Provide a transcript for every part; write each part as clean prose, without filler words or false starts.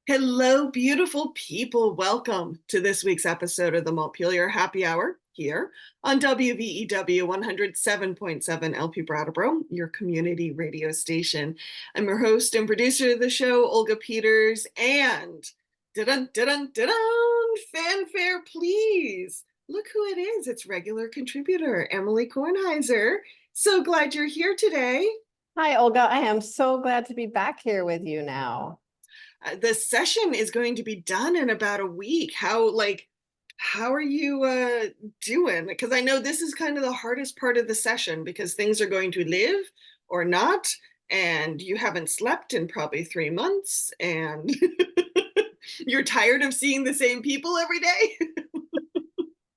Hello, beautiful people. Welcome to this week's episode of the Montpelier Happy Hour here on WVEW 107.7 LP Brattleboro, your community radio station. I'm your host and producer of the show, Olga Peters, and fanfare, please. Look who it is. It's regular contributor, Emilie Kornheiser. So glad you're here today. Hi, Olga. I am so glad to be back here with you now. The session is going to be done in about a week. How are you doing? Because I know this is kind of the hardest part of the session because things are going to live or not, and you haven't slept in probably 3 months, and you're tired of seeing the same people every day.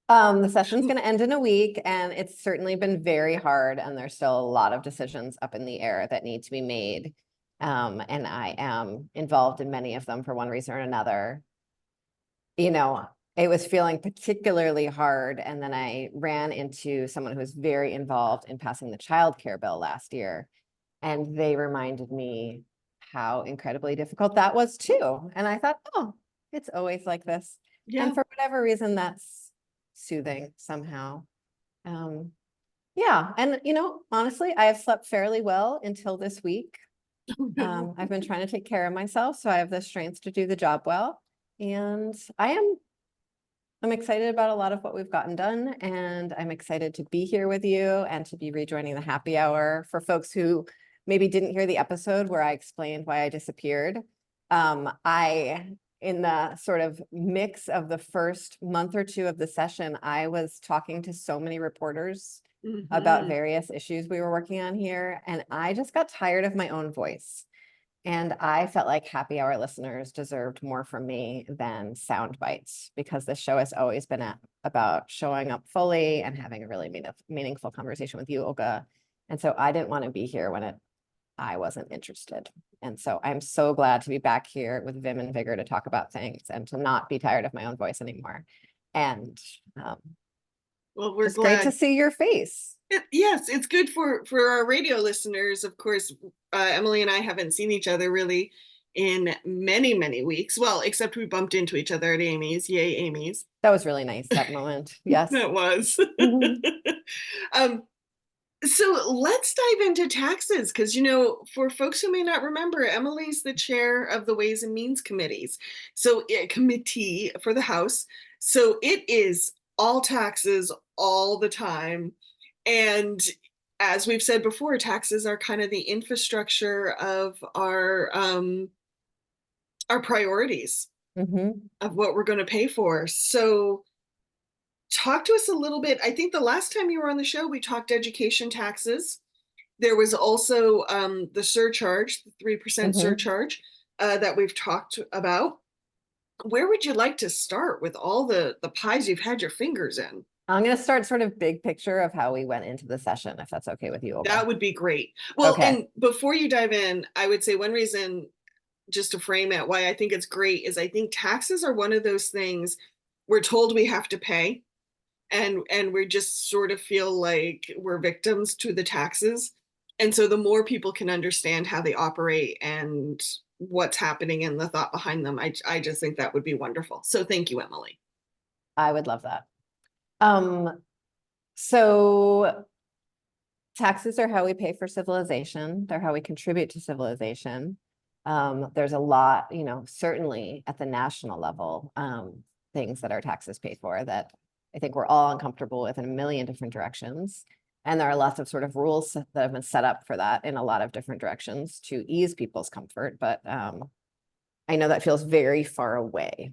The session's going to end in a week, and it's certainly been very hard, and there's still a lot of decisions up in the air that need to be made. And I am involved in many of them for one reason or another. It was feeling particularly hard, and then I ran into someone who was very involved in passing the child care bill last year, and they reminded me how incredibly difficult that was too. And I thought, oh, it's always like this. Yeah. And for whatever reason, that's soothing somehow. Yeah. And, honestly, I have slept fairly well until this week. I've been trying to take care of myself, so I have the strength to do the job well. And I'm excited about a lot of what we've gotten done, and I'm excited to be here with you and to be rejoining the happy hour. For folks who maybe didn't hear the episode where I explained why I disappeared, in the sort of mix of the first month or two of the session, I was talking to so many reporters about various issues we were working on here, and I just got tired of my own voice. And I felt like happy hour listeners deserved more from me than sound bites, because this show has always been about showing up fully and having a really meaningful conversation with you, Olga. And so I didn't want to be here when I wasn't interested. And so I'm so glad to be back here with vim and vigor to talk about things and to not be tired of my own voice anymore. And well, we're just glad. Great to see your face. Yes, it's good for our radio listeners. Of course, Emilie and I haven't seen each other really in many, many weeks. Well, except we bumped into each other at Amy's. Yay, Amy's. That was really nice, that moment. Yes. That was. So let's dive into taxes, because, for folks who may not remember, Emilie's the chair of the Ways and Means Committees. So committee for the House. So it is all taxes all the time. And as we've said before, taxes are kind of the infrastructure of our priorities of what we're going to pay for. So talk to us a little bit. I think the last time you were on the show, we talked education taxes. There was also the surcharge, the 3% surcharge that we've talked about. Where would you like to start with all the pies you've had your fingers in? I'm going to start sort of big picture of how we went into the session, if that's okay with you, Olga. That would be great. Well, and before you dive in, I would say one reason, just to frame it, why I think it's great is I think taxes are one of those things we're told we have to pay, and we just sort of feel like we're victims to the taxes. And so the more people can understand how they operate and what's happening and the thought behind them, I just think that would be wonderful. So thank you, Emilie. I would love that. So taxes are how we pay for civilization. They're how we contribute to civilization. There's a lot, certainly at the national level, things that our taxes pay for that I think we're all uncomfortable with in a million different directions. And there are lots of sort of rules that have been set up for that in a lot of different directions to ease people's comfort. But I know that feels very far away.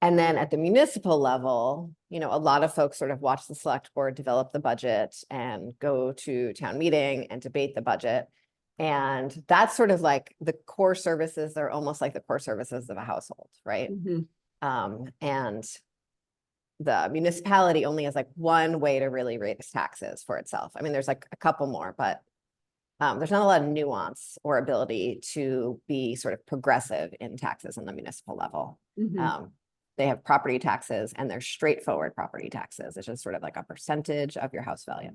And then at the municipal level, a lot of folks sort of watch the select board develop the budget and go to town meeting and debate the budget. And that's sort of like the core services. They're almost like the core services of a household, right? And the municipality only has like one way to really raise taxes for itself. I mean, there's like a couple more, but there's not a lot of nuance or ability to be sort of progressive in taxes on the municipal level. They have property taxes, and they're straightforward property taxes. It's just sort of like a percentage of your house value.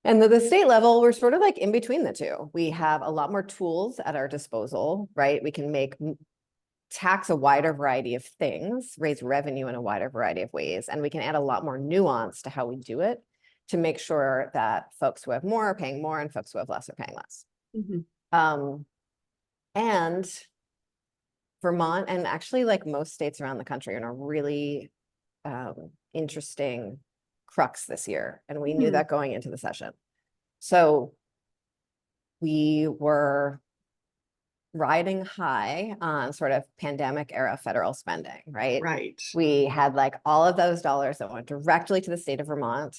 And the state level, we're sort of like in between the two. We have a lot more tools at our disposal, right? We can tax a wider variety of things, raise revenue in a wider variety of ways, and we can add a lot more nuance to how we do it to make sure that folks who have more are paying more and folks who have less are paying less. And Vermont, and actually like most states around the country, are in a really interesting crux this year. And we knew that going into the session. So we were riding high on sort of pandemic era federal spending, right? Right. We had like all of those dollars that went directly to the state of Vermont.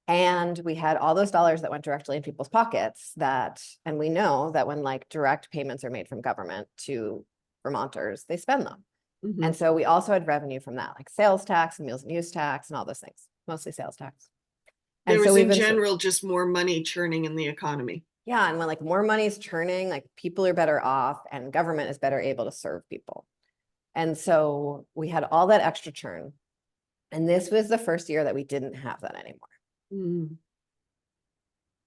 And we had all those dollars that went directly in people's pockets and we know that when like direct payments are made from government to Vermonters, they spend them. And so we also had revenue from that, like sales tax and meals and use tax and all those things, mostly sales tax. There was in general just more money churning in the economy. Yeah, and when like more money is churning, like people are better off and government is better able to serve people. And so we had all that extra churn. And this was the first year that we didn't have that anymore.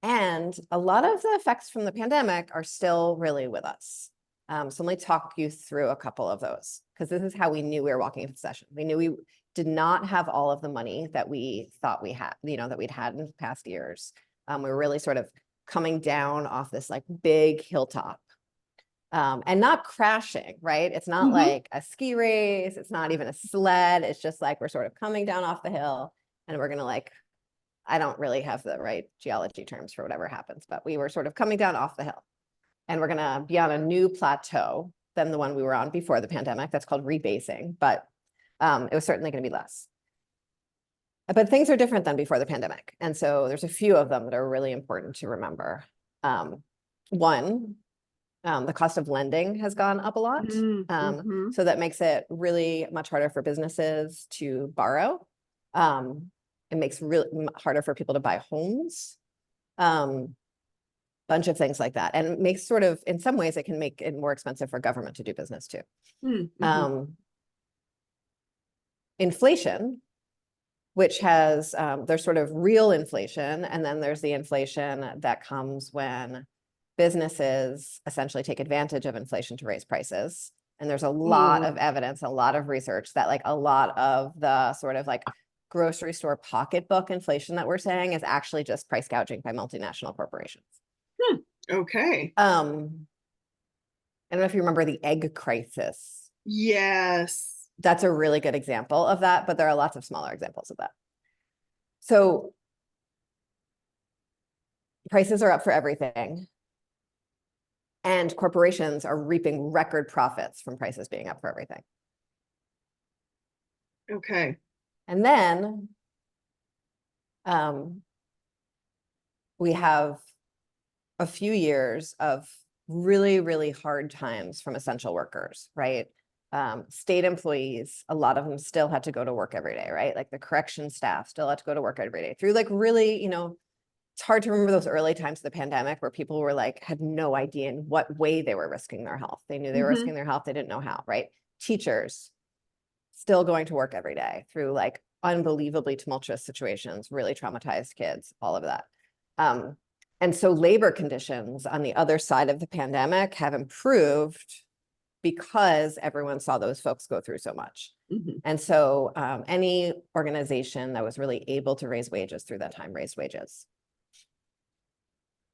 And a lot of the effects from the pandemic are still really with us. So let me talk you through a couple of those, because this is how we knew we were walking into the session. We knew we did not have all of the money that we thought we had, that we'd had in past years. We were really sort of coming down off this like big hilltop and not crashing, right? It's not like a ski race. It's not even a sled. It's just like we're sort of coming down off the hill and we're going to like, I don't really have the right geology terms for whatever happens, but we were sort of coming down off the hill and we're going to be on a new plateau than the one we were on before the pandemic. That's called rebasing, but it was certainly going to be less. But things are different than before the pandemic. And so there's a few of them that are really important to remember. One, the cost of lending has gone up a lot. So that makes it really much harder for businesses to borrow. It makes it really harder for people to buy homes. Bunch of things like that. And it makes sort of, in some ways, it can make it more expensive for government to do business too. Inflation, which has, there's sort of real inflation, and then there's the inflation that comes when businesses essentially take advantage of inflation to raise prices. And there's a lot of evidence, a lot of research that like a lot of the sort of like grocery store pocketbook inflation that we're saying is actually just price gouging by multinational corporations. Okay. I don't know if you remember the egg crisis. Yes. That's a really good example of that, but there are lots of smaller examples of that. So prices are up for everything. And corporations are reaping record profits from prices being up for everything. Okay. And then we have a few years of really, really hard times from essential workers, right? State employees, a lot of them still had to go to work every day, right? Like the correction staff still had to go to work every day through like really, it's hard to remember those early times of the pandemic where people were like, had no idea in what way they were risking their health. They knew they were risking their health. They didn't know how, right? Teachers still going to work every day through like unbelievably tumultuous situations, really traumatized kids, all of that. And so labor conditions on the other side of the pandemic have improved because everyone saw those folks go through so much. And so any organization that was really able to raise wages through that time raised wages.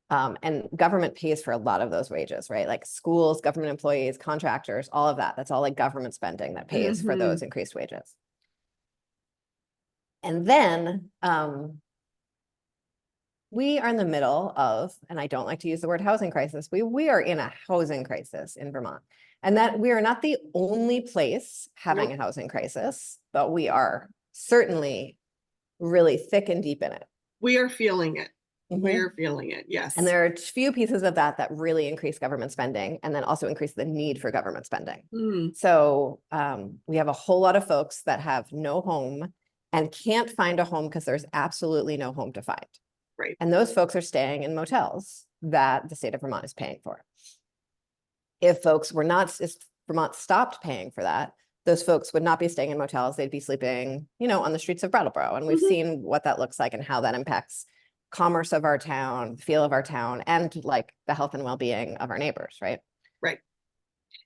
And government pays for a lot of those wages, right? Like schools, government employees, contractors, all of that. That's all like government spending that pays for those increased wages. And then we are in the middle of, and I don't like to use the word housing crisis, we are in a housing crisis in Vermont. And that we are not the only place having a housing crisis, but we are certainly really thick and deep in it. We are feeling it. We're feeling it, yes. And there are a few pieces of that really increase government spending and then also increase the need for government spending. So we have a whole lot of folks that have no home and can't find a home because there's absolutely no home to find. Right. And those folks are staying in motels that the state of Vermont is paying for. If Vermont stopped paying for that, those folks would not be staying in motels. They'd be sleeping, on the streets of Brattleboro. And we've seen what that looks like and how that impacts commerce of our town, feel of our town, and like the health and well-being of our neighbors, right? Right.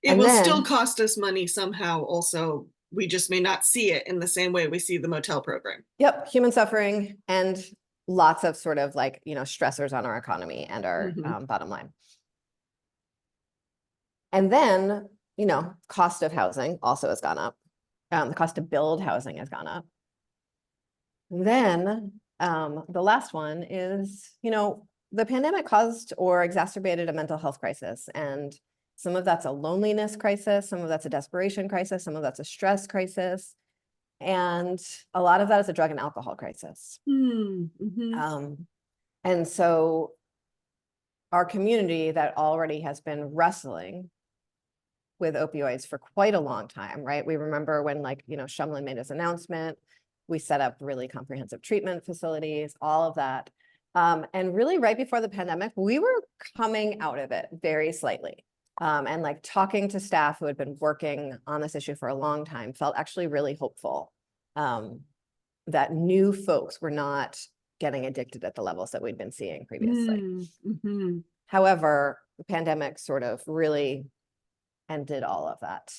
It And will still then, cost us money somehow also. We just may not see it in the same way we see the motel program. yep, human suffering and lots of sort of like, stressors on our economy and our bottom line. And then, cost of housing also has gone up. The cost to build housing has gone up. Then the last one is, the pandemic caused or exacerbated a mental health crisis. And some of that's a loneliness crisis, some of that's a desperation crisis, some of that's a stress crisis. And a lot of that is a drug and alcohol crisis. And so our community that already has been wrestling with opioids for quite a long time, right? We remember when Shumlin made his announcement, we set up really comprehensive treatment facilities, all of that. And really right before the pandemic, we were coming out of it very slightly. And like talking to staff who had been working on this issue for a long time felt actually really hopeful that new folks were not getting addicted at the levels that we'd been seeing previously. However, the pandemic sort of really ended all of that.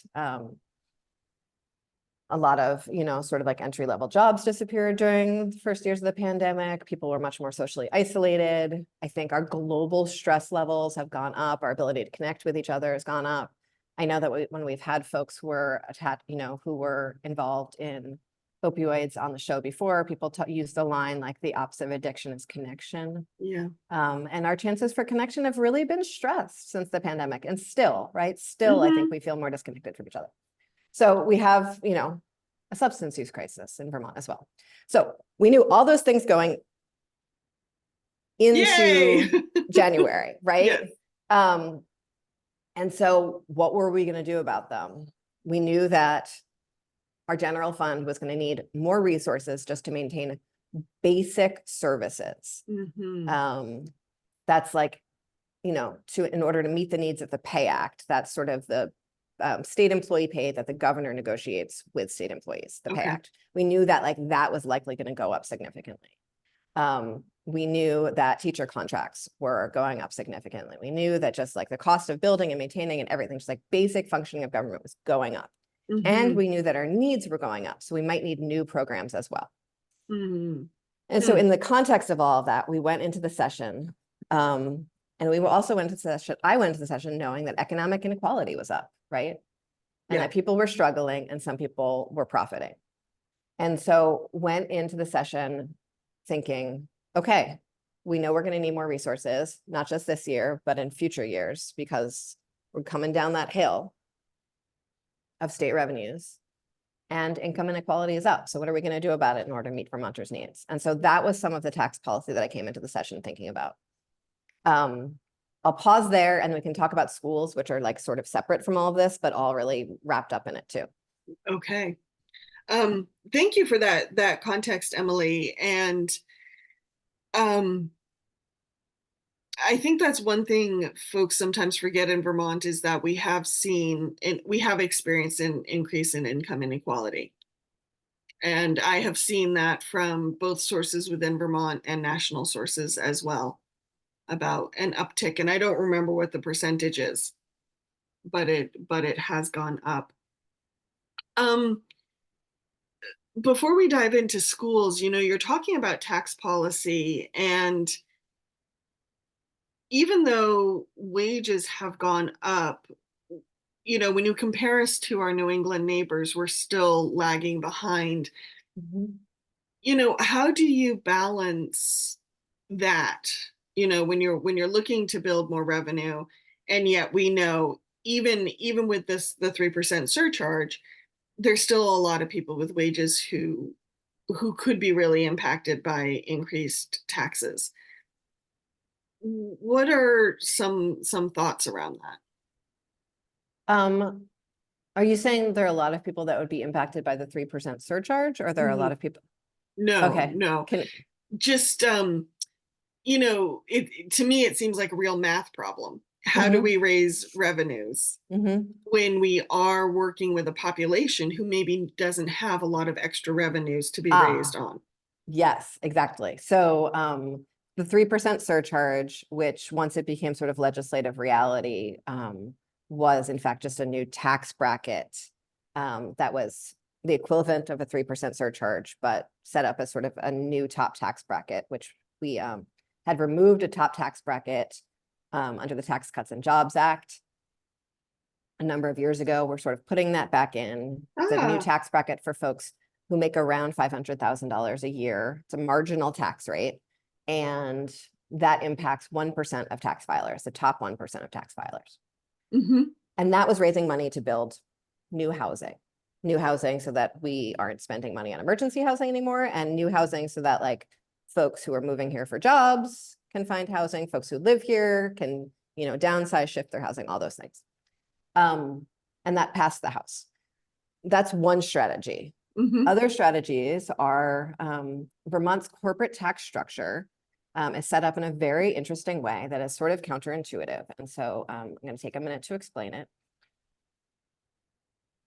A lot of, sort of like entry-level jobs disappeared during the first years of the pandemic. People were much more socially isolated. I think our global stress levels have gone up. Our ability to connect with each other has gone up. I know that when we've had folks who were attached, who were involved in opioids on the show before, people use the line like the opposite of addiction is connection. Yeah. And our chances for connection have really been stressed since the pandemic, and still, right? Still, I think we feel more disconnected from each other. So we have, a substance use crisis in Vermont as well. So we knew all those things going into January, right? Yes. And so what were we going to do about them? We knew that our general fund was going to need more resources just to maintain basic services. That's like, in order to meet the needs of the Pay Act, that's sort of the state employee pay that the governor negotiates with state employees, the Pay Act. We knew that that was likely going to go up significantly. We knew that teacher contracts were going up significantly. We knew that just like the cost of building and maintaining and everything, just like basic functioning of government was going up. And we knew that our needs were going up. So we might need new programs as well. And so in the context of all of that, we went into the session and we also went into the session, I went into the session knowing that economic inequality was up, right? And that people were struggling and some people were profiting. And so went into the session thinking, okay, we know we're going to need more resources, not just this year, but in future years, because we're coming down that hill of state revenues and income inequality is up. So what are we going to do about it in order to meet Vermonters' needs? And so that was some of the tax policy that I came into the session thinking about. I'll pause there and we can talk about schools, which are like sort of separate from all of this, but all really wrapped up in it too. Okay. Thank you for that context, Emilie. And I think that's one thing folks sometimes forget in Vermont is that we have seen and we have experienced an increase in income inequality. And I have seen that from both sources within Vermont and national sources as well about an uptick. And I don't remember what the percentage is, but it has gone up. Before we dive into schools, you're talking about tax policy, and even though wages have gone up, when you compare us to our New England neighbors, we're still lagging behind. How do you balance that? When you're looking to build more revenue, and yet we know even with the 3% surcharge, there's still a lot of people with wages who could be really impacted by increased taxes. What are some thoughts around that? Are you saying there are a lot of people that would be impacted by the 3% surcharge, or there are a lot of people? No, okay. No. Just to me, it seems like a real math problem. How do we raise revenues when we are working with a population who maybe doesn't have a lot of extra revenues to be raised on? Yes, exactly. So the 3% surcharge, which once it became sort of legislative reality, was in fact just a new tax bracket that was the equivalent of a 3% surcharge, but set up as sort of a new top tax bracket, which we had removed a top tax bracket under the Tax Cuts and Jobs Act a number of years ago. We're sort of putting that back in. It's a new tax bracket for folks who make around $500,000 a year. It's a marginal tax rate, and that impacts 1% of tax filers, the top 1% of tax filers. And that was raising money to build new housing so that we aren't spending money on emergency housing anymore, and new housing so that like folks who are moving here for jobs can find housing, folks who live here can, you know, downsize, shift their housing, all those things. And that passed the House. That's one strategy. Other strategies are Vermont's corporate tax structure is set up in a very interesting way that is sort of counterintuitive. And so I'm going to take a minute to explain it.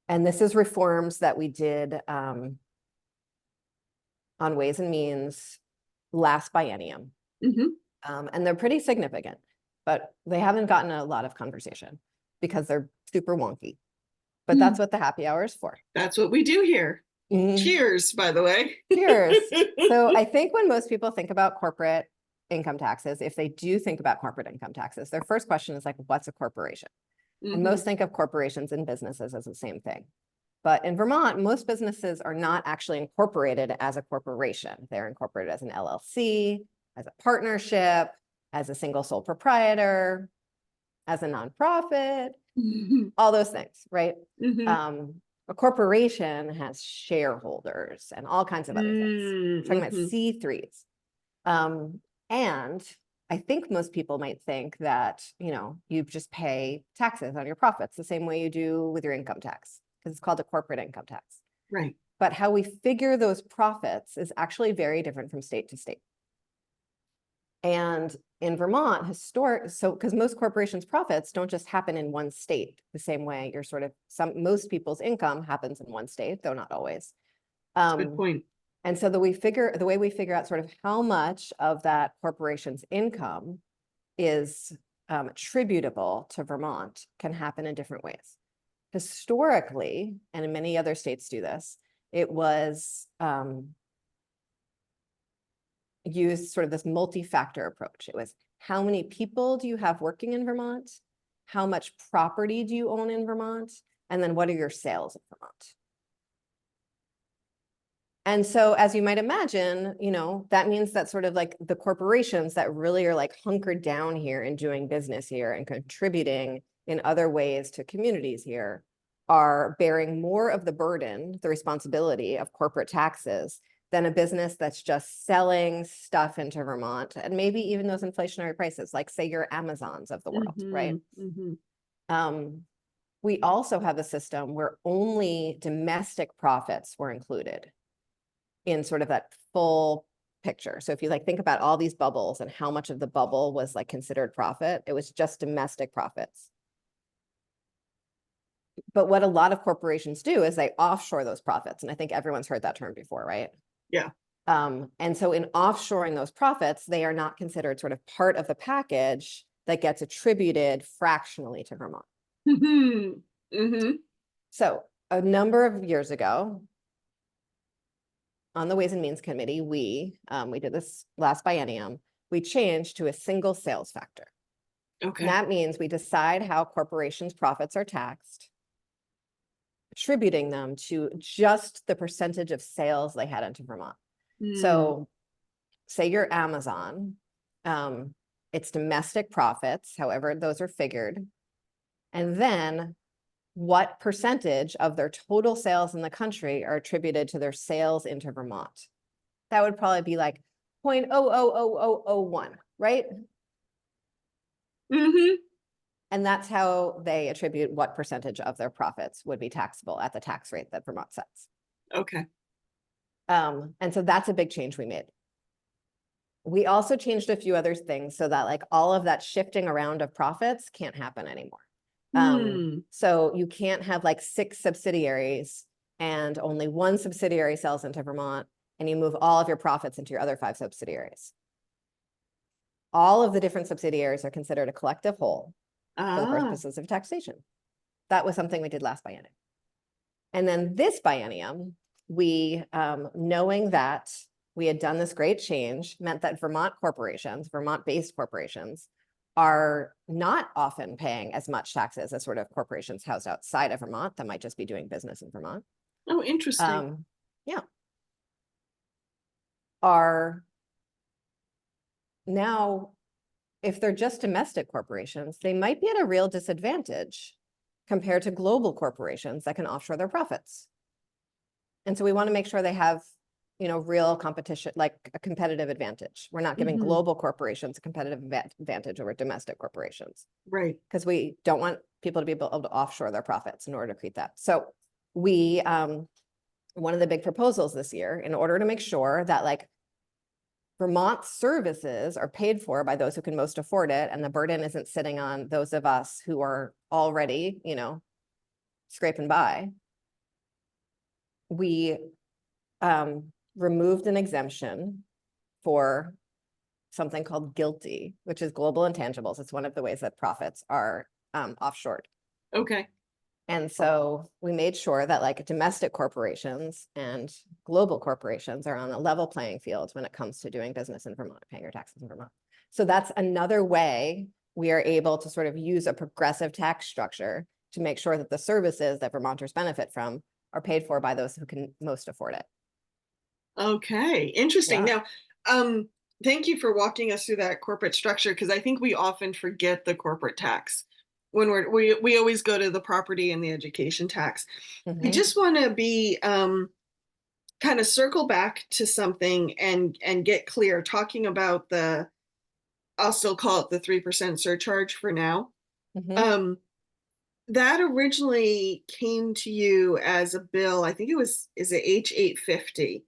And this is reforms that we did on Ways and Means last biennium. And they're pretty significant, but they haven't gotten a lot of conversation because they're super wonky. But that's what the happy hour is for. That's what we do here. Cheers, by the way. Cheers. So I think when most people think about corporate income taxes, if they do think about corporate income taxes, their first question is like, what's a corporation? And most think of corporations and businesses as the same thing. But in Vermont, most businesses are not actually incorporated as a corporation. They're incorporated as an LLC, as a partnership, as a single sole proprietor, as a nonprofit, all those things, right? A corporation has shareholders and all kinds of other things. We're talking about C3s. And I think most people might think that, you know, you just pay taxes on your profits the same way you do with your income tax, because it's called a corporate income tax. Right. But how we figure those profits is actually very different from state to state. And in Vermont, because most corporations' profits don't just happen in one state the same way you're sort of, most people's income happens in one state, though not always. Good point. And so the way we figure out sort of how much of that corporation's income is attributable to Vermont can happen in different ways. Historically, and in many other states do this, it was used sort of this multi-factor approach. It was, how many people do you have working in Vermont? How much property do you own in Vermont? And then what are your sales in Vermont? And so as you might imagine, you know, that means that sort of like the corporations that really are like hunkered down here and doing business here and contributing in other ways to communities here are bearing more of the burden, the responsibility of corporate taxes than a business that's just selling stuff into Vermont, and maybe even those inflationary prices, like say your Amazons of the world, right? We also have a system where only domestic profits were included in sort of that full picture. So if you like think about all these bubbles and how much of the bubble was like considered profit, it was just domestic profits. But what a lot of corporations do is they offshore those profits. And I think everyone's heard that term before, right? Yeah. And so in offshoring those profits, they are not considered sort of part of the package that gets attributed fractionally to Vermont. So a number of years ago, on the Ways and Means Committee, we did this last biennium, we changed to a single sales factor. Okay. And that means we decide how corporations' profits are taxed, attributing them to just the percentage of sales they had into Vermont. So say you're Amazon, it's domestic profits, however those are figured, and then what percentage of their total sales in the country are attributed to their sales into Vermont. That would probably be like 0.000001, right? And that's how they attribute what percentage of their profits would be taxable at the tax rate that Vermont sets. Okay. And so that's a big change we made. We also changed a few other things so that like all of that shifting around of profits can't happen anymore. So you can't have like 6 subsidiaries and only one subsidiary sells into Vermont and you move all of your profits into your other 5 subsidiaries. all of the different subsidiaries are considered a collective whole for the Ah, purposes of taxation. That was something we did last biennium. And then this biennium, we, knowing that we had done this great change, meant that Vermont corporations, Vermont-based corporations, are not often paying as much taxes as sort of corporations housed outside of Vermont that might just be doing business in Vermont. oh, interesting. Yeah. Are now, if they're just domestic corporations, they might be at a real disadvantage compared to global corporations that can offshore their profits. And so we want to make sure they have, you know, real competition, like a competitive advantage. We're not giving Mhm. global corporations a competitive advantage over domestic corporations, Right. because we don't want people to be able to offshore their profits in order to create that. So we, one of the big proposals this year, in order to make sure that like Vermont services are paid for by those who can most afford it, and the burden isn't sitting on those of us who are already, you know, scraping by, we removed an exemption for something called GILTI, which is global intangibles. It's one of the ways that profits are offshored. Okay. And so we made sure that like domestic corporations and global corporations are on a level playing field when it comes to doing business in Vermont, paying your taxes in Vermont. So that's another way we are able to sort of use a progressive tax structure to make sure that the services that Vermonters benefit from are paid for by those who can most afford it. Okay. Interesting. Yeah. Now, um, thank you for walking us through that corporate structure, because I think we often forget the corporate tax when we always go to the property and the education tax. I Mhm. just want to be kind of circle back to something and get clear, talking about the, I'll still call it the 3% surcharge for now. Mhm. Um, that originally came to you as a bill. I think it was, is it H 850?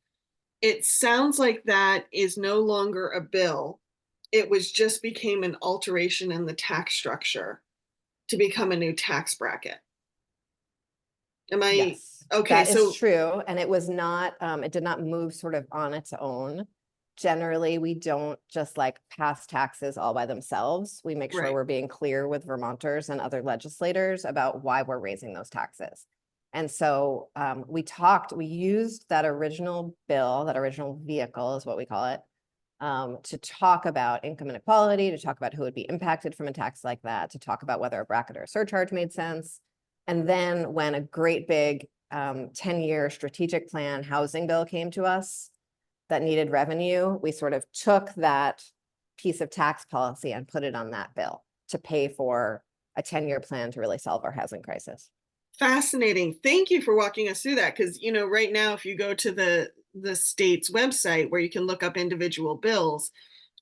It sounds like that is no longer a bill. It was just became an alteration in the tax structure to become a new tax bracket. Am I Yes, okay? that is So, true. And it was not, it did not move sort of on its own. Generally, we don't just like pass taxes all by themselves. We make sure right. we're being clear with Vermonters and other legislators about why we're raising those taxes. And so we used that original bill, that original vehicle is what we call it, to talk about income inequality, to talk about who would be impacted from a tax like that, to talk about whether a bracket or a surcharge made sense. And then when a great big 10-year strategic plan housing bill came to us that needed revenue, we sort of took that piece of tax policy and put it on that bill to pay for a 10-year plan to really solve our housing crisis. Fascinating. Thank you for walking us through that, because right now, if you go to the state's website where you can look up individual bills,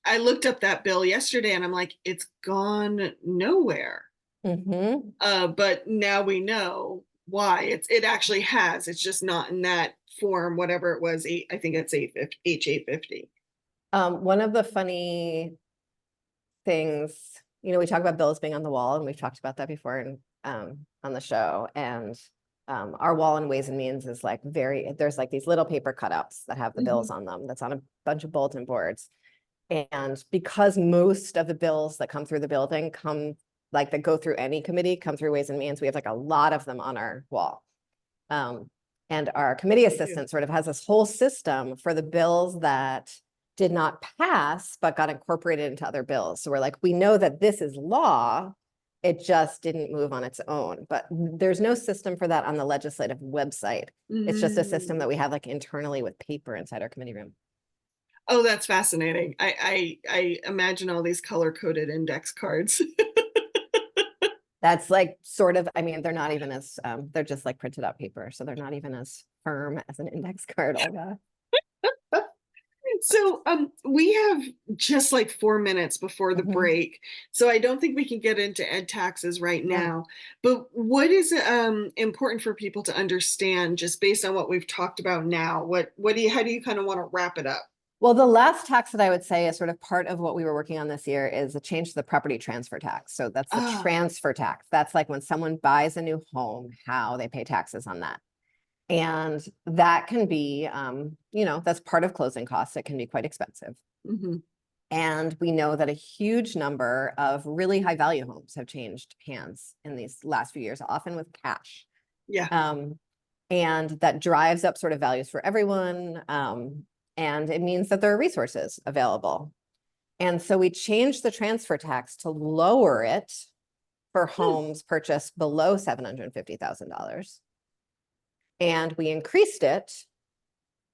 I looked up that bill yesterday and I'm like, it's gone nowhere. Mm-hmm. But now we know why. It actually has. It's just not in that form, whatever it was. I think it's H 850. One of the funny things, you know, we talk about bills being on the wall, and we've talked about that before on the show. And our wall in Ways and Means is like there's like these little paper cutouts that have the bills on them. That's on a bunch of bulletin boards. And because most of the bills that come through the building that go through any committee come through Ways and Means, we have like a lot of them on our wall. And our committee assistant sort of has this whole system for the bills that did not pass, but got incorporated into other bills. So we're like, we know that this is law, it just didn't move on its own. But there's no system for that on the legislative website. It's just a system that we have like internally with paper inside our committee room. Oh, that's fascinating. I imagine all these color coded index cards. That's like sort of, I mean, they're not even as, they're just like printed out paper. So they're not even as firm as an index card, Olga. So we have just like 4 minutes before the Mhm. break. So I don't think we can get into ed taxes right Yeah. now. But what is important for people to understand just based on what we've talked about now? How do you kind of want to wrap it up? Well, the last tax that I would say is sort of part of what we were working on this year is a change to the property transfer tax. So that's the Ah, transfer tax. That's like when someone buys a new home, how they pay taxes on that. And that can be, you know, that's part of closing costs. It can be quite expensive. mhm. And we know that a huge number of really high value homes have changed hands in these last few years, often with cash. Yeah. And that drives up sort of values for everyone. And it means that there are resources available. And so we changed the transfer tax to lower it for homes purchased below $750,000. And we increased it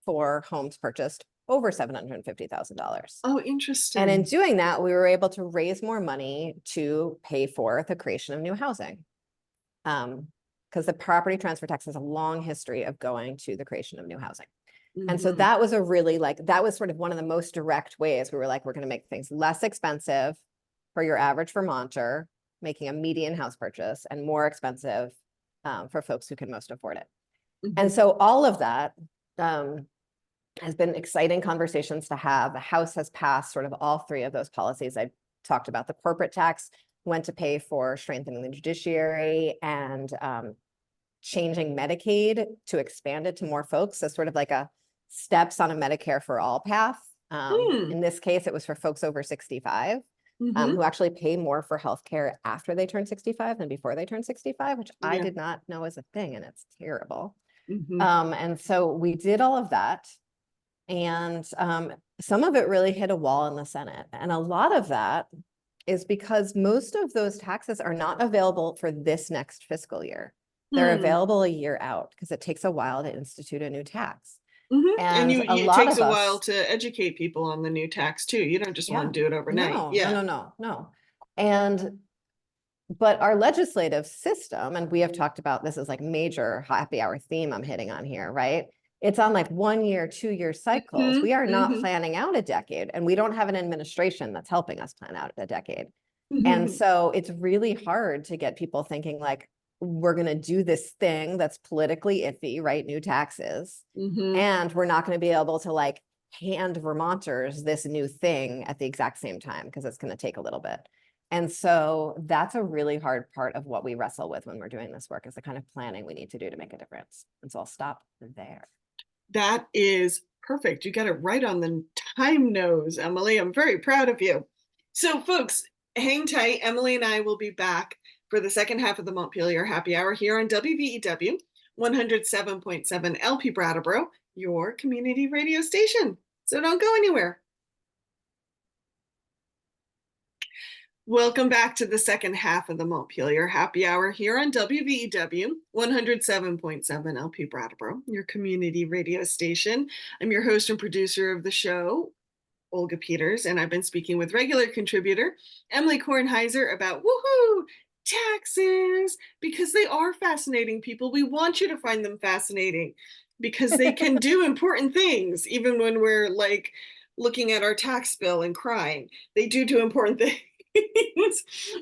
for homes purchased over $750,000. Oh, And in interesting. doing that, we were able to raise more money to pay for the creation of new housing. Because the property transfer tax has a long history of going to the creation of new housing. And so that was a really that was sort of one of the most direct ways we were like, we're going to make things less expensive for your average Vermonter, making a median house purchase, and more expensive for folks who can most afford it. And so all of that has been exciting conversations to have. The House has passed sort of all three of those policies I talked about. The corporate tax went to pay for strengthening the judiciary and changing Medicaid to expand it to more folks. So sort of like a steps on a Medicare for all path. In this case, it was for folks over 65 who actually pay more for healthcare after they turn 65 than before they turn 65, which I did not know was a thing, and it's terrible. And so we did all of that. And some of it really hit a wall in the Senate. And a lot of that is because most of those taxes are not available for this next fiscal year. They're available a year out because it takes a while to institute a new tax. And a it lot takes of a us, while to educate people on the new tax too. You don't just want to do it overnight. No. But our legislative system, and we have talked about this as like major happy hour theme I'm hitting on here, right? It's on like 1 year, 2 year cycles. We are not planning out a decade, and we don't have an administration that's helping us plan out a decade. And so it's really hard to get people thinking like, we're going to do this thing that's politically iffy, right? New taxes. And we're not going to be able to like hand Vermonters this new thing at the exact same time because it's going to take a little bit. And so that's a really hard part of what we wrestle with when we're doing this work, is the kind of planning we need to do to make a difference. And so I'll stop there. That is perfect. You got it right on the time nose, Emilie. I'm very proud of you. So folks, hang tight. Emilie and I will be back for the second half of the Montpelier Happy Hour here on WVEW 107.7 LP Brattleboro, your community radio station. So don't go anywhere. Welcome back to the second half of the Montpelier Happy Hour here on WVEW 107.7 LP Brattleboro, your community radio station. I'm your host and producer of the show, Olga Peters, and I've been speaking with regular contributor Emilie Kornheiser about woohoo taxes, because they are fascinating, people. We want you to find them fascinating because they can do important things, even when we're like looking at our tax bill and crying. They do important things.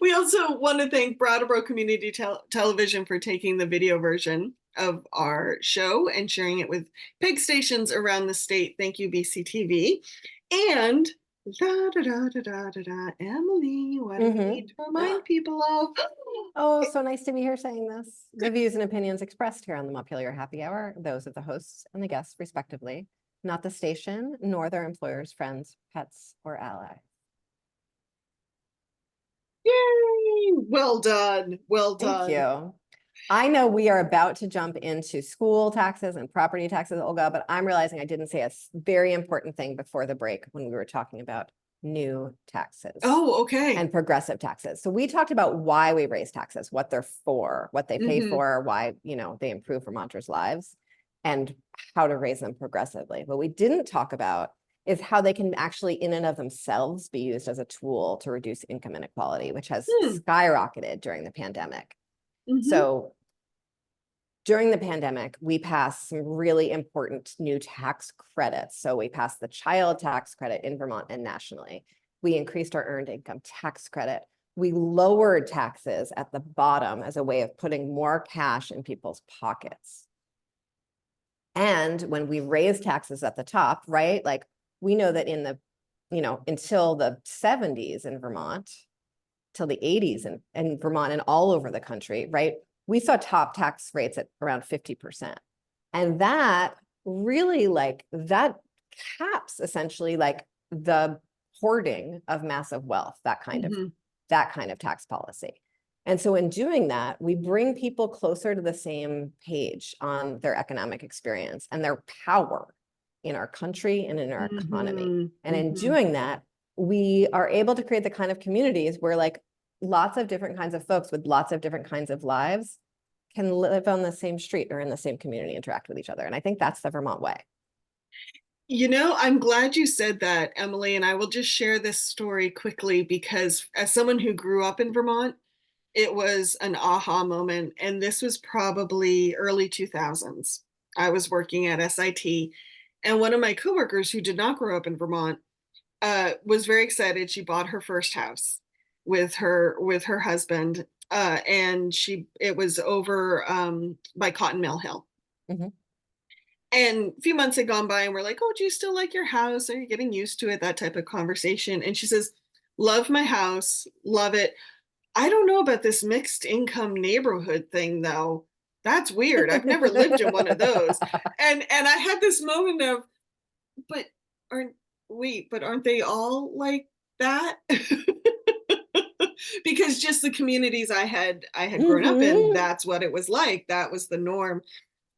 We also want to thank Brattleboro Community Television for taking the video version of our show and sharing it with PEG stations around the state. Thank you, BCTV. And Emilie, what do we need to remind people of? Oh, so nice to be here saying this. The views and opinions expressed here on the Montpelier Happy Hour, those of the hosts and the guests, respectively, not the station, nor their employers, friends, pets, or allies. Yay! Well done. Well done. Thank you. I know we are about to jump into school taxes and property taxes, Olga, but I'm realizing I didn't say a very important thing before the break when we were talking about new taxes. Oh, okay. And progressive taxes. So we talked about why we raise taxes, what they're for, what they pay for, why, they improve Vermonters' lives, and how to raise them progressively. What we didn't talk about is how they can actually in and of themselves be used as a tool to reduce income inequality, which has skyrocketed during the pandemic. So during the pandemic, we passed some really important new tax credits. So we passed the child tax credit in Vermont and nationally. We increased our earned income tax credit. We lowered taxes at the bottom as a way of putting more cash in people's pockets. And when we raise taxes at the top, right? Like we know that in the, until the 70s in Vermont, till the 80s in Vermont and all over the country, right? We saw top tax rates at around 50%. And that really that caps essentially like the hoarding of massive wealth, that kind of tax policy. And so in doing that, we bring people closer to the same page on their economic experience and their power in our country and in our economy. And in doing that, we are able to create the kind of communities where like lots of different kinds of folks with lots of different kinds of lives can live on the same street or in the same community, interact with each other. And I think that's the Vermont way. You know, I'm glad you said that, Emily, and I will just share this story quickly because as someone who grew up in Vermont, it was an aha moment. And this was probably early 2000s. I was working at SIT, and one of my coworkers who did not grow up in Vermont was very excited. She bought her first house with her husband, and it was over by Cotton Mill Hill. And a few months had gone by and we're like, oh, do you still like your house? Are you getting used to it? That type of conversation. And she says, love my house, love it. I don't know about this mixed income neighborhood thing though. That's weird. I've never lived in one of those. And I had this moment of, but aren't they all like that? Because just the communities I had grown up in, that's what it was like. That was the norm.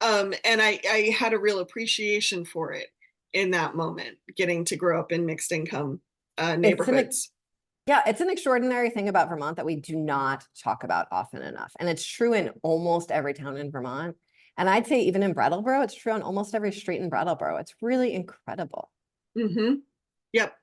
And I had a real appreciation for it in that moment, getting to grow up in mixed income neighborhoods. Yeah, it's an extraordinary thing about Vermont that we do not talk about often enough. And it's true in almost every town in Vermont. And I'd say even in Brattleboro, it's true on almost every street in Brattleboro. It's really incredible. Yep.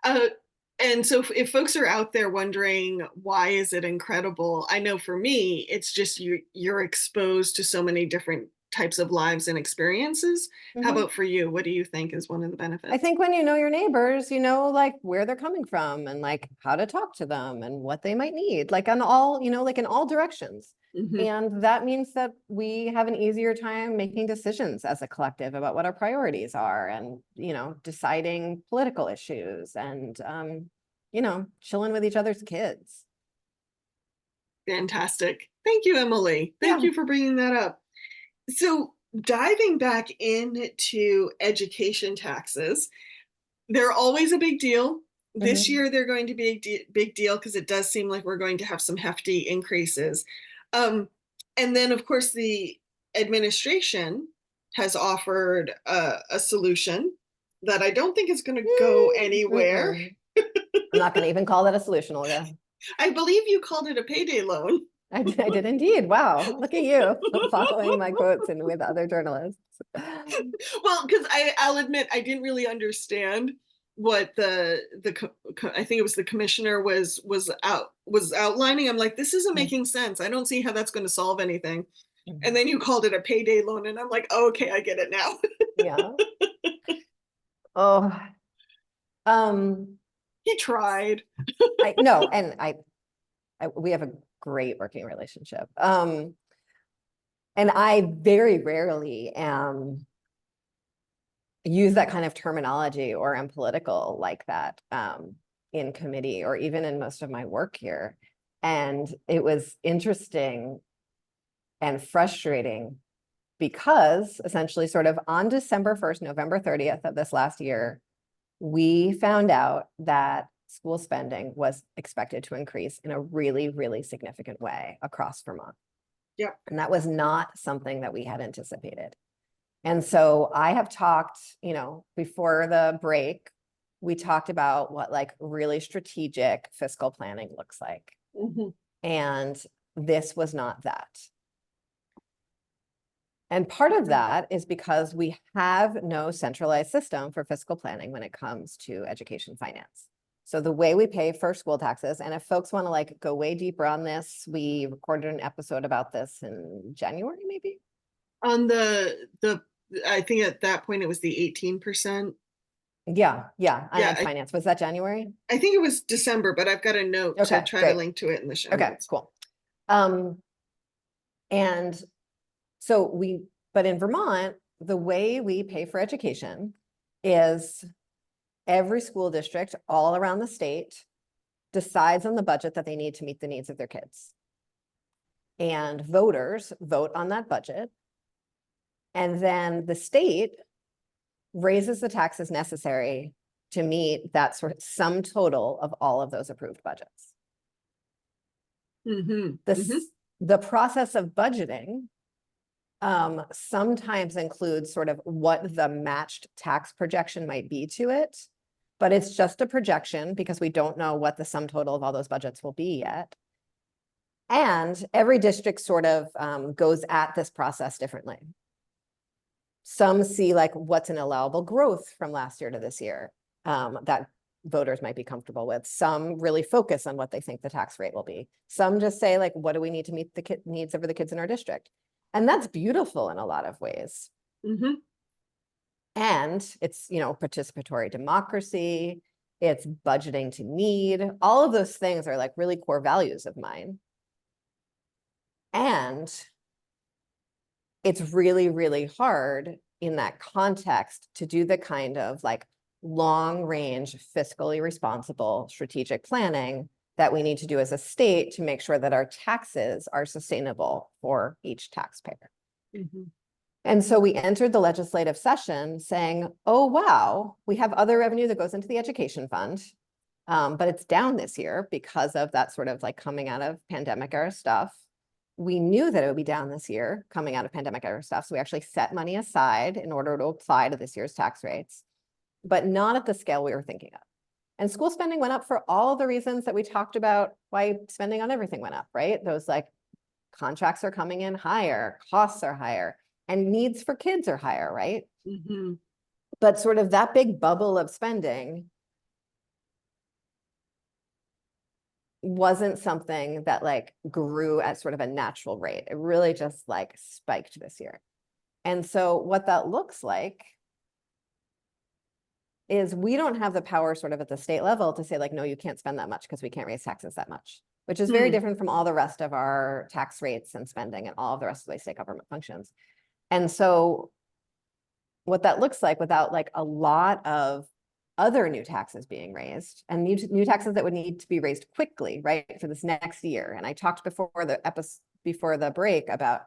And so if folks are out there wondering, why is it incredible? I know for me, it's just you're exposed to so many different types of lives and experiences. How about for you? What do you think is one of the benefits? I think when you know your neighbors, you know, like where they're coming from and like how to talk to them and what they might need, like on all, you know, like in all directions. And that means that we have an easier time making decisions as a collective about what our priorities are and, you know, deciding political issues and, you know, chilling with each other's kids. Fantastic. Thank you, Emily. Thank you for bringing that up. So diving back into education taxes, they're always a big deal. This year, they're going to be a big deal because it does seem like we're going to have some hefty increases. And then, of course, the administration has offered a solution that I don't think is going to go anywhere. I'm not going to even call that a solution, Olga. I believe you called it a payday loan. I did indeed. Wow. Look at you following my quotes and with other journalists. Well, because I'll admit I didn't really understand what I think it was the commissioner was outlining. I'm like, this isn't making sense. I don't see how that's going to solve anything. And then you called it a payday loan, and I'm like, oh, okay, I get it now. Yeah. Oh. He tried. We have a great working relationship. And I very rarely use that kind of terminology or am political like that in committee or even in most of my work here. And it was interesting and frustrating because essentially sort of on December 1st, November 30th of this last year, we found out that school spending was expected to increase in a really, really significant way across Vermont. Yeah. And that was not something that we had anticipated. And so I have talked, you know, before the break, we talked about what like really strategic fiscal planning looks like. And this was not that. And part of that is because we have no centralized system for fiscal planning when it comes to education finance. So the way we pay for school taxes, and if folks want to like go way deeper on this, we recorded an episode about this in January, maybe? On I think at that point it was the 18%. Yeah, on ed finance. Was that January? I think it was December, but I've got a note to try to link to it in the show notes. Cool. And so but in Vermont, the way we pay for education is every school district all around the state decides on the budget that they need to meet the needs of their kids. And voters vote on that budget. And then the state raises the taxes necessary to meet that sort of sum total of all of those approved budgets. The process of budgeting sometimes includes sort of what the matched tax projection might be to it, but it's just a projection because we don't know what the sum total of all those budgets will be yet. And every district sort of goes at this process differently. Some see like what's an allowable growth from last year to this year that voters might be comfortable with. Some really focus on what they think the tax rate will be. Some just say like, what do we need to meet the needs of the kids in our district? And that's beautiful in a lot of ways. And it's, you know, participatory democracy, it's budgeting to need. All of those things are like really core values of mine. And it's really, really hard in that context to do the kind of like long range, fiscally responsible strategic planning that we need to do as a state to make sure that our taxes are sustainable for each taxpayer. And so we entered the legislative session saying, oh, wow, we have other revenue that goes into the education fund, but it's down this year because of that sort of like coming out of pandemic era stuff. We knew that it would be down this year coming out of pandemic era stuff. So we actually set money aside in order to apply to this year's tax rates, but not at the scale we were thinking of. And school spending went up for all the reasons that we talked about why spending on everything went up, right? Those like contracts are coming in higher, costs are higher, and needs for kids are higher, right? But sort of that big bubble of spending wasn't something that like grew at sort of a natural rate. It really just like spiked this year. And so what that looks like is we don't have the power sort of at the state level to say like, no, you can't spend that much because we can't raise taxes that much, which is very different from all the rest of our tax rates and spending and all of the rest of the way state government functions. And so what that looks like without like a lot of other new taxes being raised and new taxes that would need to be raised quickly, right, for this next year. And I talked before the break about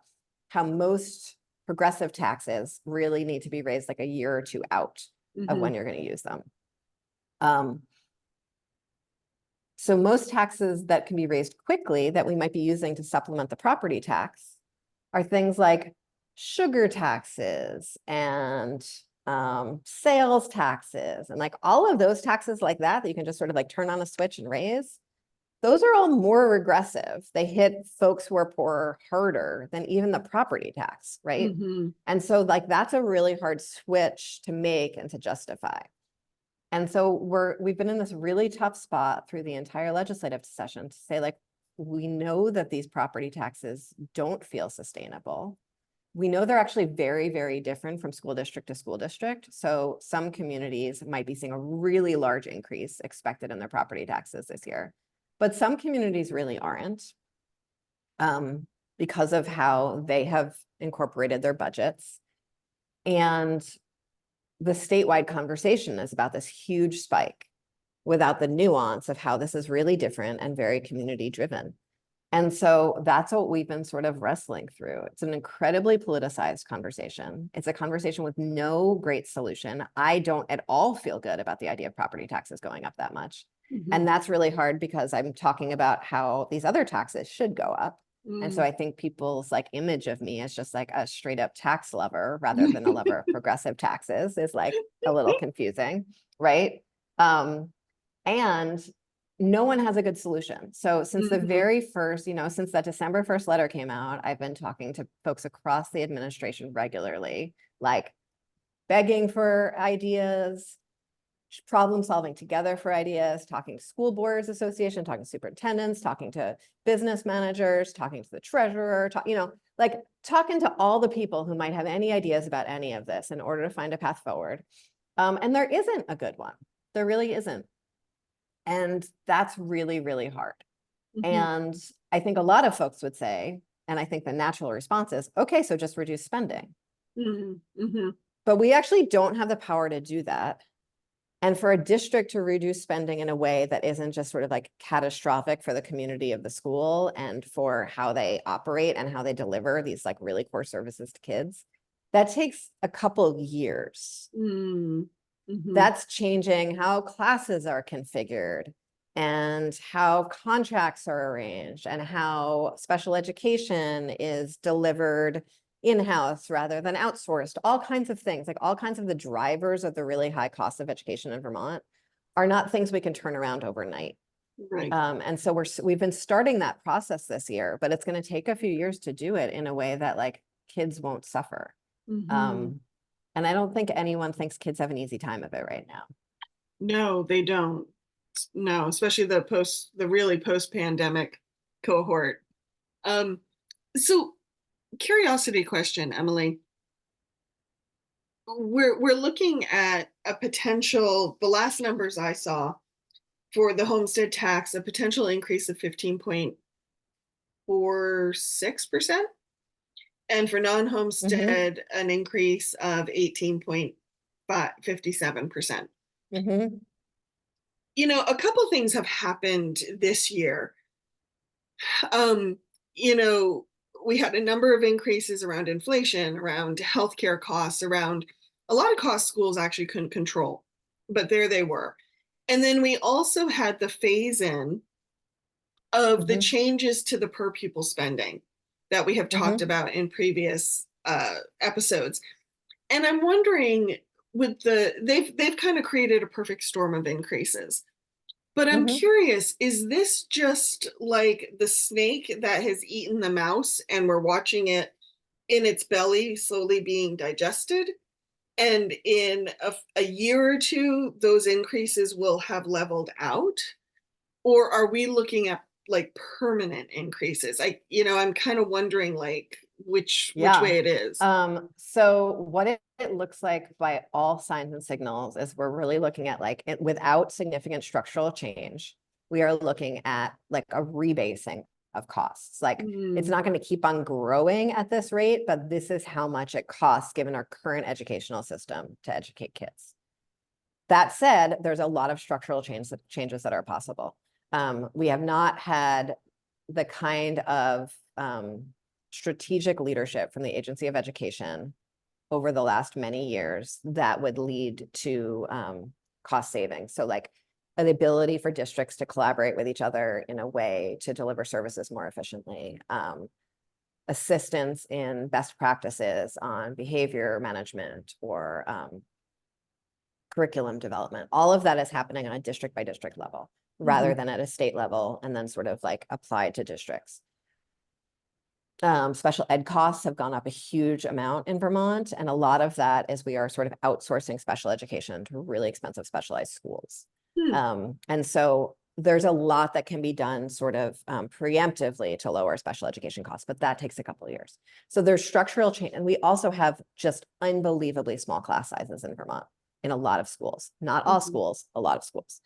how most progressive taxes really need to be raised like a year or two out of when you're going to use them. So most taxes that can be raised quickly that we might be using to supplement the property tax are things like sugar taxes and sales taxes and like all of those taxes like that you can just sort of like turn on a switch and raise. Those are all more regressive. They hit folks who are poorer harder than even the property tax, right? And so like that's a really hard switch to make and to justify. And so we've been in this really tough spot through the entire legislative session to say like, we know that these property taxes don't feel sustainable. We know they're actually very, very different from school district to school district. So some communities might be seeing a really large increase expected in their property taxes this year, but some communities really aren't because of how they have incorporated their budgets. And the statewide conversation is about this huge spike without the nuance of how this is really different and very community driven. And so that's what we've been sort of wrestling through. It's an incredibly politicized conversation. It's a conversation with no great solution. I don't at all feel good about the idea of property taxes going up that much. And that's really hard because I'm talking about how these other taxes should go up. And so I think people's like image of me as just like a straight up tax lover rather than a lover of progressive taxes is like a little confusing, right? And no one has a good solution. So since the very first, you know, since that December 1st letter came out, I've been talking to folks across the administration regularly, like begging for ideas, problem solving together for ideas, talking to school boards association, talking to superintendents, talking to business managers, talking to the treasurer, you know, like talking to all the people who might have any ideas about any of this in order to find a path forward. And there isn't a good one. There really isn't. And that's really, really hard. And I think a lot of folks would say, and I think the natural response is, okay, so just reduce spending. But we actually don't have the power to do that. And for a district to reduce spending in a way that isn't just sort of like catastrophic for the community of the school and for how they operate and how they deliver these like really core services to kids, that takes a couple of years. Mhm. That's changing how classes are configured and how contracts are arranged and how special education is delivered in-house rather than outsourced. All kinds of things, like all kinds of the drivers of the really high cost of education in Vermont are not things we can turn around overnight. Right. And so we've been starting that process this year, but it's going to take a few years to do it in a way that like kids won't suffer. Mhm. Um, and I don't think anyone thinks kids have an easy time of it right now. No, they don't. No, especially the really post-pandemic cohort. Um, so curiosity question, Emily. We're looking at a potential, the last numbers I saw for the homestead tax, a potential increase of 15.46%, and for Mm-hmm, non-homestead, an increase of 18.57%. mm-hmm, A couple things have happened this year. Um, you know, we had a number of increases around inflation, around healthcare costs, around a lot of costs schools actually couldn't control, but there they were. And then we also had the phase in of the mm-hmm, changes to the per pupil spending that we have talked mm-hmm, about in previous episodes. And I'm wondering, with they've kind of created a perfect storm of increases. But I'm mm-hmm. curious, is this just like the snake that has eaten the mouse and we're watching it in its belly slowly being digested? And in a year or two, those increases will have leveled out? Or are we looking at like permanent increases? I'm kind of wondering like which Yeah. way it is. So what it looks like by all signs and signals is we're really looking at like it without significant structural change. We are looking at like a rebasing of costs. Like it's Mm, not going to keep on growing at this rate, but this is how much it costs given our current educational system to educate kids. That said, there's a lot of structural changes that are possible. We have not had the kind of strategic leadership from the Agency of Education over the last many years that would lead to cost savings. So like the ability for districts to collaborate with each other in a way to deliver services more efficiently, assistance in best practices on behavior management or curriculum development. All of that is happening on a district by district level rather mhm. than at a state level and then sort of like applied to districts. Special ed costs have gone up a huge amount in Vermont, and a lot of that is we are sort of outsourcing special education to really expensive specialized schools. Hmm. And so there's a lot that can be done sort of preemptively to lower special education costs, but that takes a couple of years. So there's structural change, and we also have just unbelievably small class sizes in Vermont in a lot of schools, not all Mhm. schools, a lot of schools.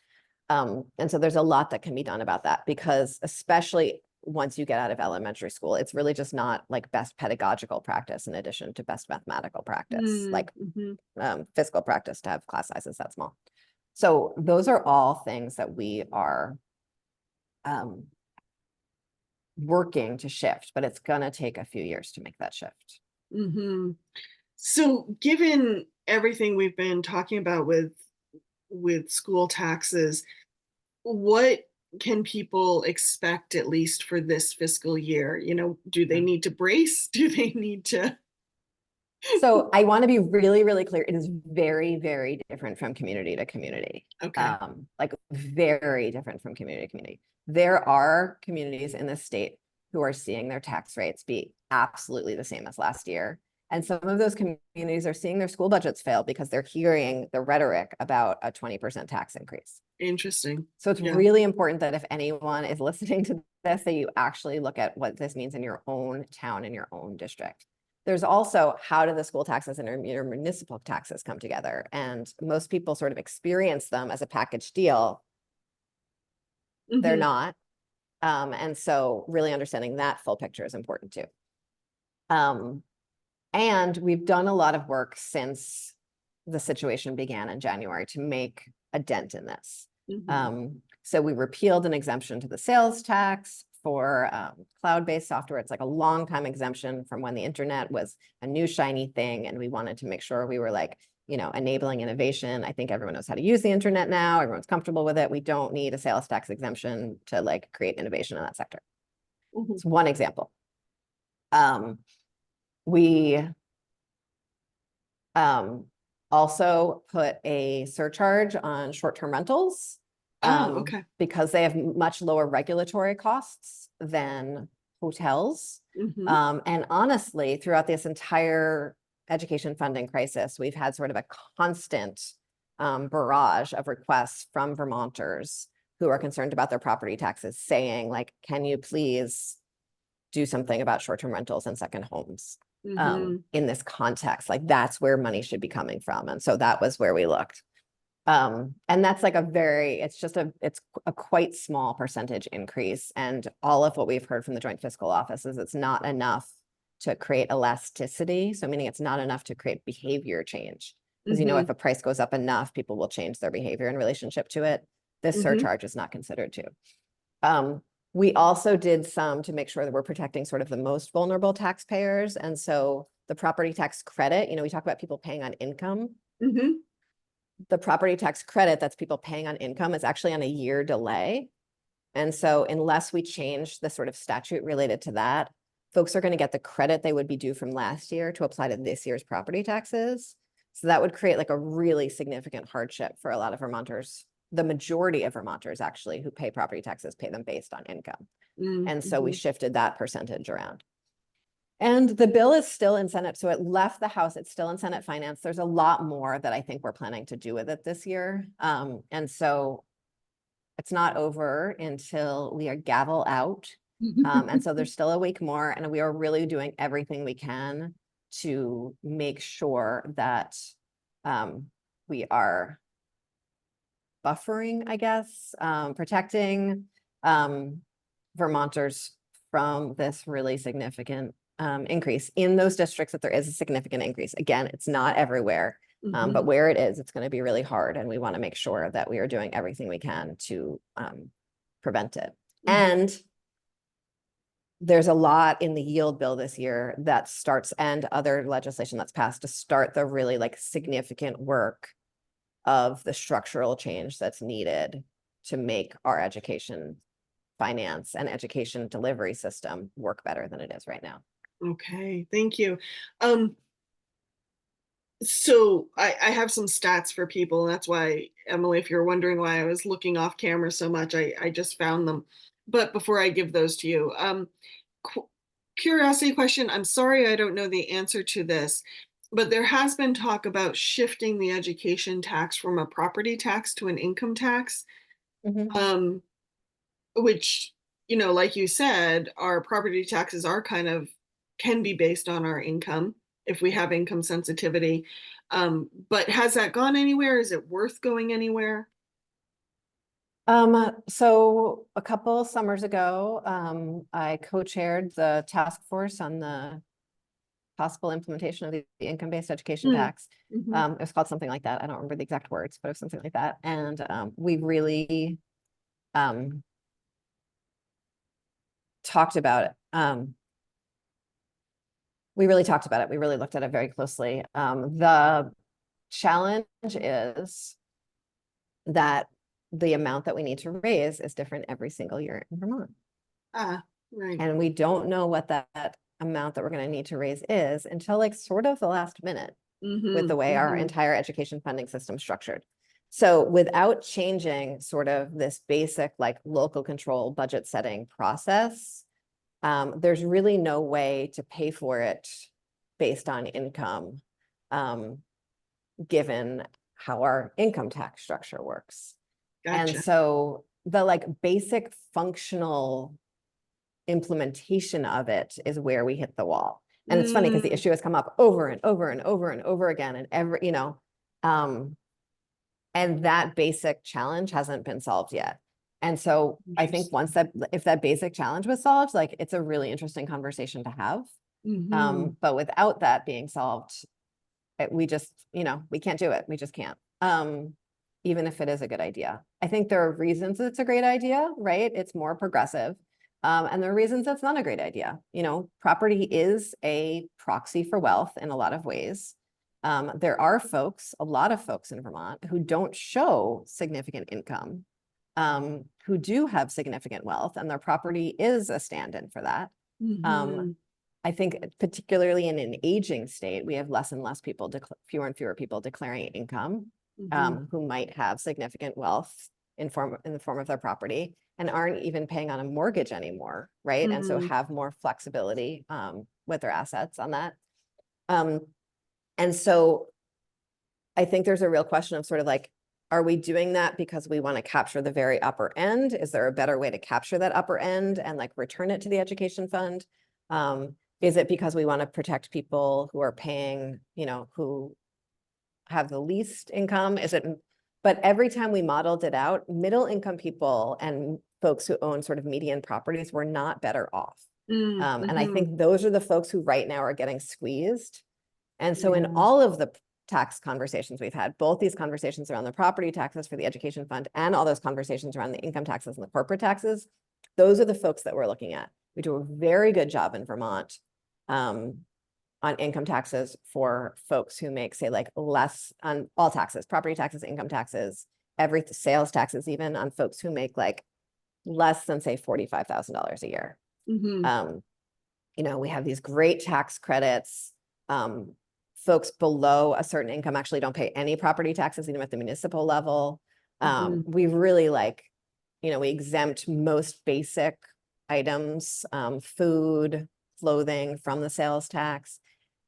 And so there's a lot that can be done about that because especially once you get out of elementary school, it's really just not like best pedagogical practice in addition to best mathematical practice, Mm, like mhm. physical practice to have class sizes that small. So those are all things that we are um, working to shift, but it's gonna take a few years to make that shift. Mhm. So, given everything we've been talking about with school taxes, what can people expect at least for this fiscal year? Do they Yeah. need to brace? Do they need to? So I want to be really, really clear. It is very, very different from community to community. Okay. Like very different from community to community. There are communities in the state who are seeing their tax rates be absolutely the same as last year. And some of those communities are seeing their school budgets fail because they're hearing the rhetoric about a 20% tax increase. Interesting. So it's Yeah. really important that if anyone is listening to this, that you actually look at what this means in your own town, in your own district. There's also how do the school taxes and your municipal taxes come together? And most people sort of experience them as a package deal. They're Mhm. not. And so really understanding that full picture is important too. Um, and we've done a lot of work since the situation began in January to make a dent in this. Mhm. So we repealed an exemption to the sales tax for cloud-based software. It's like a long time exemption from when the internet was a new shiny thing. And we wanted to make sure we were like enabling innovation. I think everyone knows how to use the internet now. Everyone's comfortable with it. We don't need a sales tax exemption to like create innovation in that sector. It's one example. We also put a surcharge on short-term rentals Okay. because they have much lower regulatory costs than hotels. And honestly, throughout this entire education funding crisis, we've had sort of a constant barrage of requests from Vermonters who are concerned about their property taxes saying like, can you please do something about short-term rentals and second homes in this context? Like that's where money should be coming from. And so that was where we looked. And that's like it's a quite small percentage increase. And all of what we've heard from the Joint Fiscal Office is it's not enough to create elasticity. So meaning it's not enough to create behavior change. Because if a price goes up enough, people will change their behavior in relationship to it. This surcharge is not considered to. We also did some to make sure that we're protecting sort of the most vulnerable taxpayers. And so the property tax credit, we talk about people paying on income. The property tax credit that's people paying on income is actually on a year delay. And so unless we change the sort of statute related to that, folks are going to get the credit they would be due from last year to apply to this year's property taxes. So that would create like a really significant hardship for a lot of Vermonters. The majority of Vermonters actually who pay property taxes pay them based on income. And so we shifted that percentage around. And the bill is still in Senate. So it left the House. It's still in Senate Finance. There's a lot more that I think we're planning to do with it this year. And so it's not over until we are gavel out. And so there's still a week more. And we are really doing everything we can to make sure that we are buffering, I guess, protecting Vermonters from this really significant increase in those districts that there is a significant increase. Again, it's not everywhere, but where it is, it's going to be really hard. And we want to make sure that we are doing everything we can to prevent it. And there's a lot in the yield bill this year that starts, and other legislation that's passed to start the really like significant work of the structural change that's needed to make our education finance and education delivery system work better than it is right now. Okay, thank you. So I have some stats for people. And that's why, Emily, if you're wondering why I was looking off camera so much, I just found them. But before I give those to you, curiosity question. I'm sorry I don't know the answer to this, but there has been talk about shifting the education tax from a property tax to an income tax, which, like you said, our property taxes are can be based on our income if we have income sensitivity. But has that gone anywhere? Is it worth going anywhere? So a couple summers ago, I co-chaired the task force on the possible implementation of the income-based education tax. It was called something like that. I don't remember the exact words, but it was something like that. And we really talked about it. We really talked about it. We really looked at it very closely. The challenge is that the amount that we need to raise is different every single year in Vermont. Right. And we don't know what that amount that we're going to need to raise is until like sort of the last minute with the way our entire education funding system is structured. So without changing sort of this basic like local control budget setting process, there's really no way to pay for it based on income, given how our income tax structure works. Gotcha. And so the like basic functional implementation of it is where we hit the wall. And it's funny because the issue has come up over and over and over and over again, and and that basic challenge hasn't been solved yet. And so I think if that basic challenge was solved, like it's a really interesting conversation to have. But without that being solved, we just, we can't do it. We just can't. Even if it is a good idea. I think there are reasons it's a great idea, right? It's more progressive. And there are reasons it's not a great idea. Property is a proxy for wealth in a lot of ways. There are folks, a lot of folks in Vermont who don't show significant income, who do have significant wealth, and their property is a stand-in for that. Mhm. I think particularly in an aging state, we have less and less people, fewer and fewer people declaring income, Mhm. who might have significant wealth in the form of their property and aren't even paying on a mortgage anymore, right? And so Mhm. have more flexibility with their assets on that. And so I think there's a real question of sort of like, are we doing that because we want to capture the very upper end? Is there a better way to capture that upper end and like return it to the education fund? Is it because we want to protect people who are paying, you know, who have the least income? Is it, but every time we modeled it out, middle income people and folks who own sort of median properties were not better off. And I Mhm. think those are the folks who right now are getting squeezed. And so in Yeah. all of the tax conversations we've had, both these conversations around the property taxes for the education fund and all those conversations around the income taxes and the corporate taxes, those are the folks that we're looking at. We do a very good job in Vermont on income taxes for folks who make, say, like less on all taxes, property taxes, income taxes, every sales taxes, even on folks who make like less than, say, $45,000 a year. Mhm. You know, we have these great tax credits. Folks below a certain income actually don't pay any property taxes, even at the municipal level. Mhm. We really like, you know, we exempt most basic items, food, clothing from the sales tax.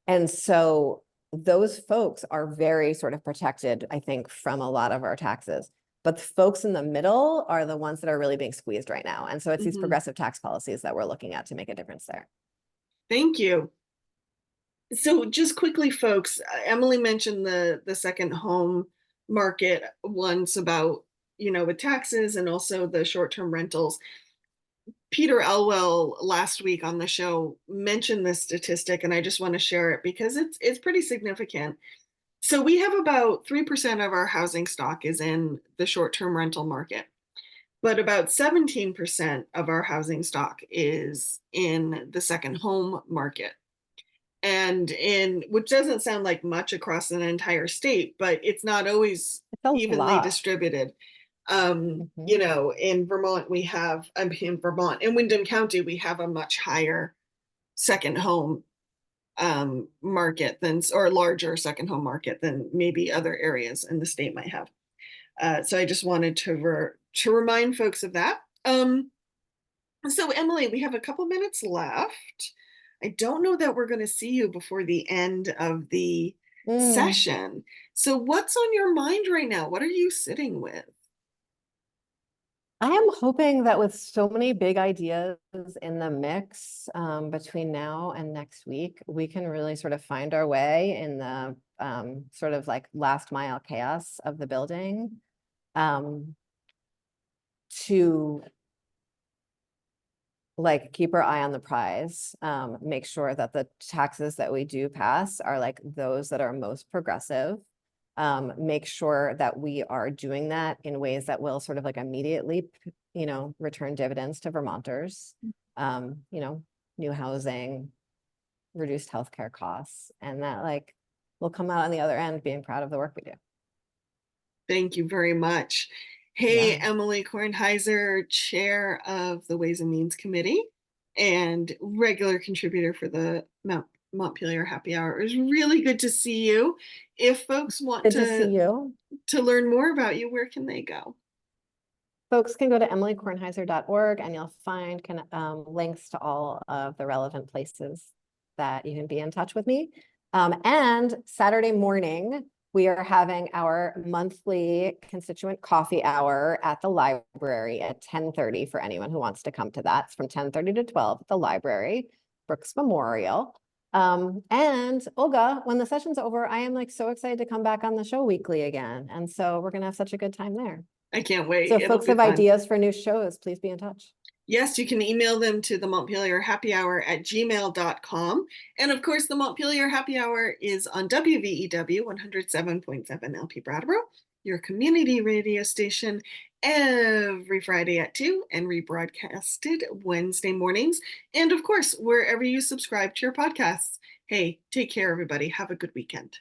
And so those folks are very sort of protected, I think, from a lot of our taxes. But the folks in the middle are the ones that are really being squeezed right now. And so it's these Mhm. progressive tax policies that we're looking at to make a difference there. Thank you. So just quickly, folks, Emily mentioned the second home market once about, you know, with taxes and also the short-term rentals. Peter Elwell last week on the show mentioned this statistic, and I just want to share it because it's pretty significant. So we have about 3% of our housing stock is in the short-term rental market, but about 17% of our housing stock is in the second home market. And in which doesn't sound like much across an entire state, but it's not always It's a evenly lot. distributed. You Mhm. know, in Vermont, we have, I mean, in Vermont, in Windham County, we have a much higher second home market than, or larger second home market than maybe other areas in the state might have. So I just wanted to remind folks of that. So Emily, we have a couple minutes left. I don't know that we're going to see you before the end of the Mm. session. So what's on your mind right now? What are you sitting with? I am hoping that with so many big ideas in the mix between now and next week, we can really sort of find our way in the sort of like last mile chaos of the building to like keep our eye on the prize, make sure that the taxes that we do pass are like those that are most progressive. Make sure that we are doing that in ways that will sort of like immediately, you know, return dividends to Vermonters. You know, new housing, reduced healthcare costs, and that like will come out on the other end being proud of the work we do. Thank you very much. Hey, Yeah. Emilie Kornheiser, Chair of the Ways and Means Committee and regular contributor for the Montpelier Happy Hour. It was really good to see you. If folks want Good to see you. to learn more about you, where can they go? Folks can go to emiliekornheiser.org and you'll find links to all of the relevant places that you can be in touch with me. And Saturday morning, we are having our monthly constituent coffee hour at the library at 10:30 for anyone who wants to come to that. It's from 10:30 to 12 at the library, Brooks Memorial. And Olga, when the session's over, I am like so excited to come back on the show weekly again. And so we're gonna have such a good time there. I can't wait. So if It'll folks be have fun. ideas for new shows, please be in touch. Yes, you can email them to the Montpelier Happy Hour at gmail.com. And of course, the Montpelier Happy Hour is on WVEW 107.7 LP Brattleboro, your community radio station, every Friday at 2 and rebroadcasted Wednesday mornings. And of course, wherever you subscribe to your podcasts. Hey, take care, everybody. Have a good weekend.